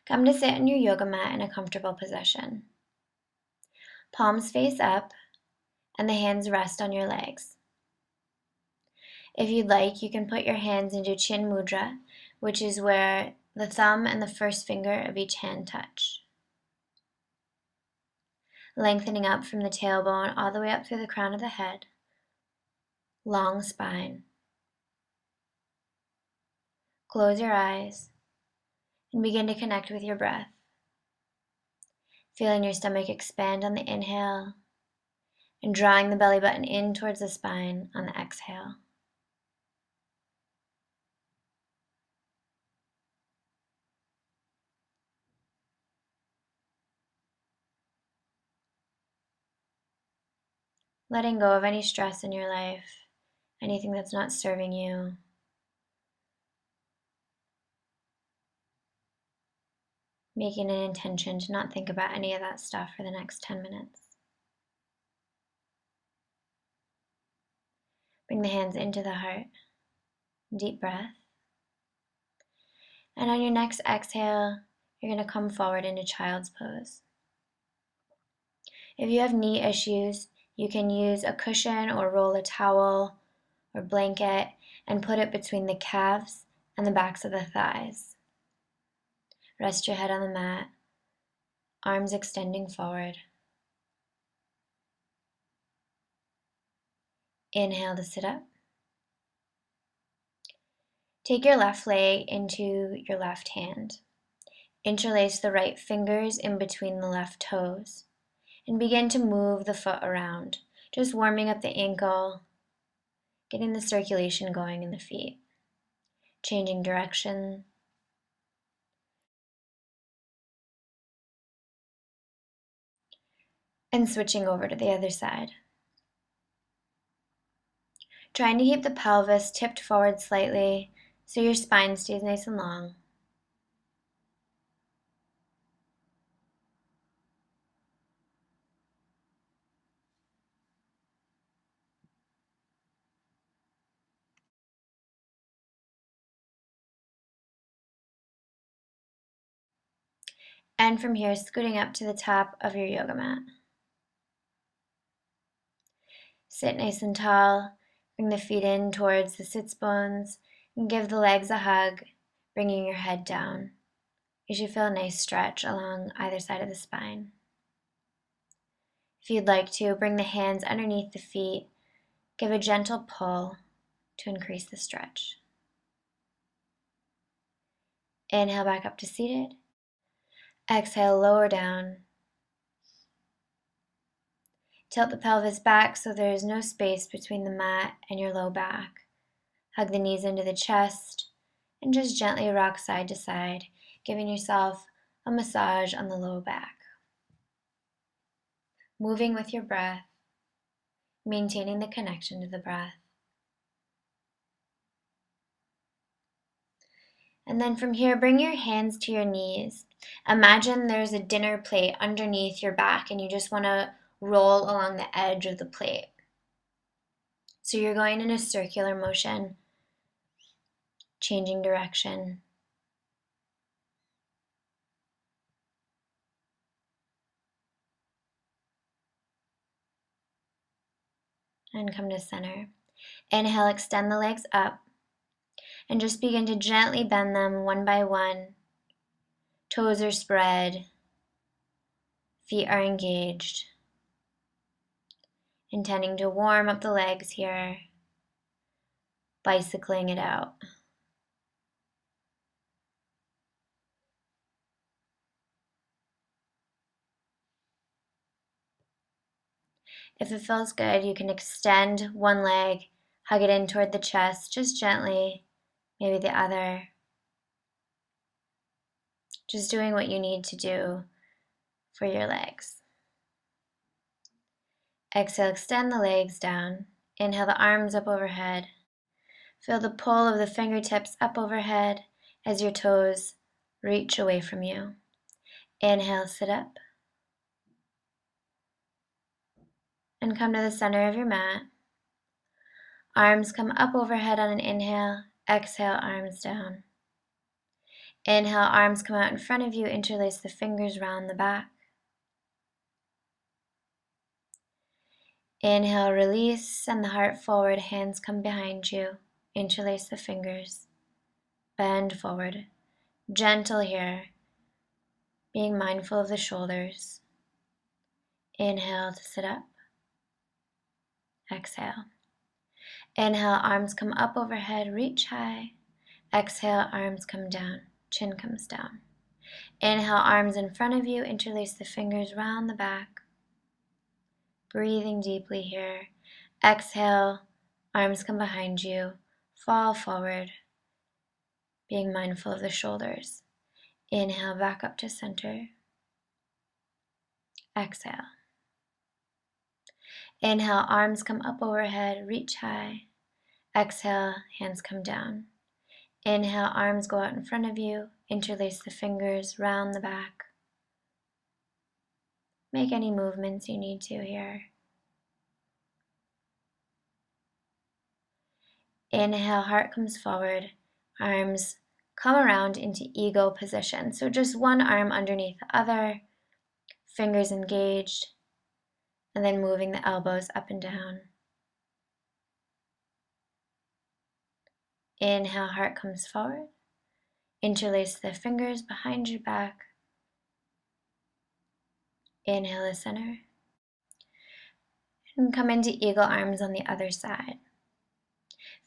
Come to sit on your yoga mat in a comfortable position. Palms face up and the hands rest on your legs. If you'd like, you can put your hands into Chin Mudra, which is where the thumb and the first finger of each hand touch. Lengthening up from the tailbone all the way up through the crown of the head. Long spine. Close your eyes and begin to connect with your breath. Feeling your stomach expand on the inhale and drawing the belly button in towards the spine on the exhale. Letting go of any stress in your life, anything that's not serving you. Making an intention to not think about any of that stuff for the next 10 minutes. Bring the hands into the heart. Deep breath. And on your next exhale, you're going to come forward into child's pose. If you have knee issues, you can use a cushion or roll a towel or blanket and put it between the calves and the backs of the thighs. Rest your head on the mat, arms extending forward. Inhale to sit up. Take your left leg into your left hand. Interlace the right fingers in between the left toes and begin to move the foot around, just warming up the ankle, getting the circulation going in the feet. Changing direction. And switching over to the other side. Trying to keep the pelvis tipped forward slightly so your spine stays nice and long. And from here, scooting up to the top of your yoga mat. Sit nice and tall. Bring the feet in towards the sits bones and give the legs a hug, bringing your head down. You should feel a nice stretch along either side of the spine. If you'd like to, bring the hands underneath the feet. Give a gentle pull to increase the stretch. Inhale back up to seated. Exhale, lower down. Tilt the pelvis back so there is no space between the mat and your low back. Hug the knees into the chest and just gently rock side to side, giving yourself a massage on the low back. Moving with your breath, maintaining the connection to the breath. And then from here, bring your hands to your knees. Imagine there's a dinner plate underneath your back and you just want to roll along the edge of the plate. So you're going in a circular motion, changing direction. And come to center. Inhale, extend the legs up and just begin to gently bend them one by one. Toes are spread, feet are engaged. Intending to warm up the legs here, bicycling it out. If it feels good, you can extend one leg, hug it in toward the chest, just gently, maybe the other. Just doing what you need to do for your legs. Exhale, extend the legs down. Inhale the arms up overhead. Feel the pull of the fingertips up overhead as your toes reach away from you. Inhale, sit up. And come to the center of your mat. Arms come up overhead on an inhale. Exhale, arms down. Inhale, arms come out in front of you, interlace the fingers round the back. Inhale, release, send the heart forward, hands come behind you, interlace the fingers, bend forward. Gentle here, being mindful of the shoulders. Inhale to sit up. Exhale. Inhale, arms come up overhead, reach high. Exhale, arms come down, chin comes down. Inhale, arms in front of you, interlace the fingers round the back. Breathing deeply here. Exhale, arms come behind you, fall forward, being mindful of the shoulders. Inhale, back up to center. Exhale. Inhale, arms come up overhead, reach high. Exhale, hands come down. Inhale, arms go out in front of you, interlace the fingers round the back. Make any movements you need to here. Inhale, heart comes forward, arms come around into ego position. So just one arm underneath the other, fingers engaged, and then moving the elbows up and down. Inhale, heart comes forward. Interlace the fingers behind your back. Inhale the center. And come into eagle arms on the other side.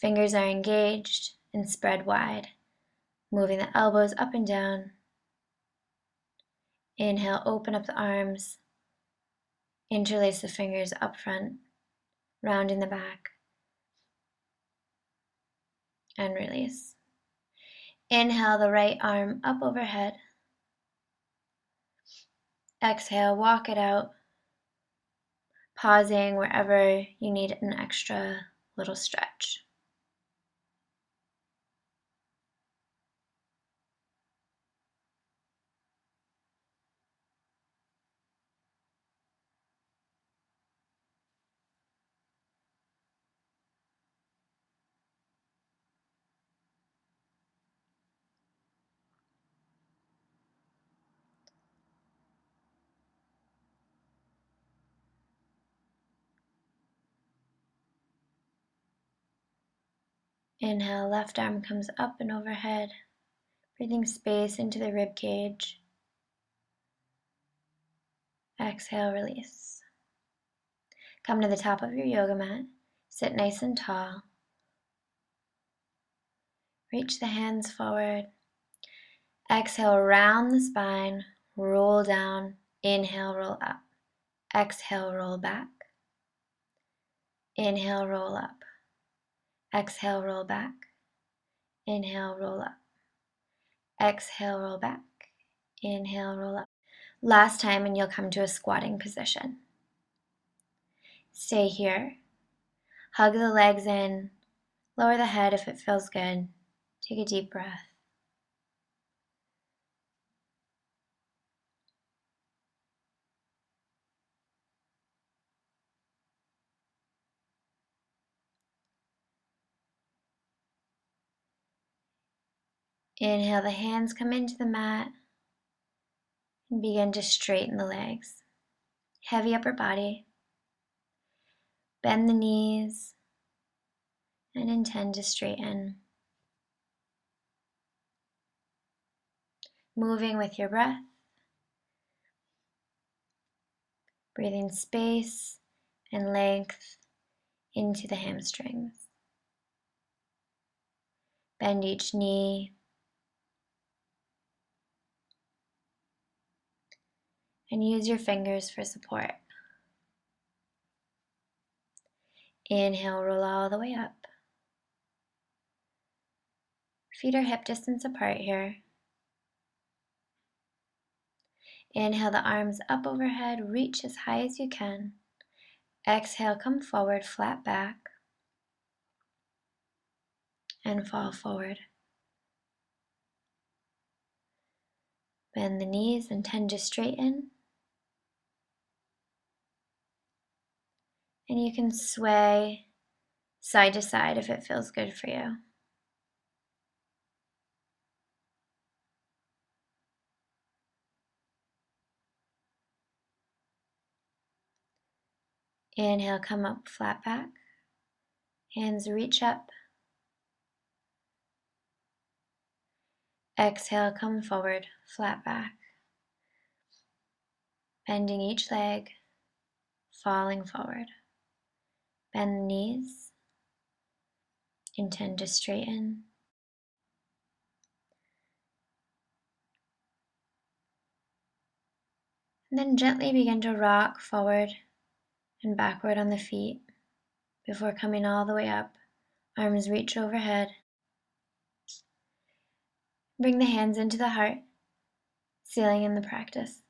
Fingers are engaged and spread wide, moving the elbows up and down. Inhale, open up the arms. Interlace the fingers up front, round in the back, and release. Inhale the right arm up overhead. Exhale, walk it out, pausing wherever you need an extra little stretch. Inhale, left arm comes up and overhead, breathing space into the rib cage. Exhale, release. Come to the top of your yoga mat. Sit nice and tall. Reach the hands forward. Exhale, round the spine, roll down. Inhale, roll up. Exhale, roll back. Inhale, roll up. Exhale, roll back. Inhale, roll up. Exhale, roll back. Inhale, roll up. Last time, and you'll come to a squatting position. Stay here. Hug the legs in. Lower the head if it feels good. Take a deep breath. Inhale, the hands come into the mat and begin to straighten the legs. Heavy upper body. Bend the knees and intend to straighten. Moving with your breath. Breathing space and length into the hamstrings. Bend each knee. And use your fingers for support. Inhale, roll all the way up. Feet are hip distance apart here. Inhale the arms up overhead, reach as high as you can. Exhale, come forward, flat back, and fall forward. Bend the knees and tend to straighten. And you can sway side to side if it feels good for you. Inhale, come up, flat back. Hands reach up. Exhale, come forward, flat back. Bending each leg, falling forward. Bend the knees. Intend to straighten. And then gently begin to rock forward and backward on the feet before coming all the way up. Arms reach overhead. Bring the hands into the heart, sealing in the practice.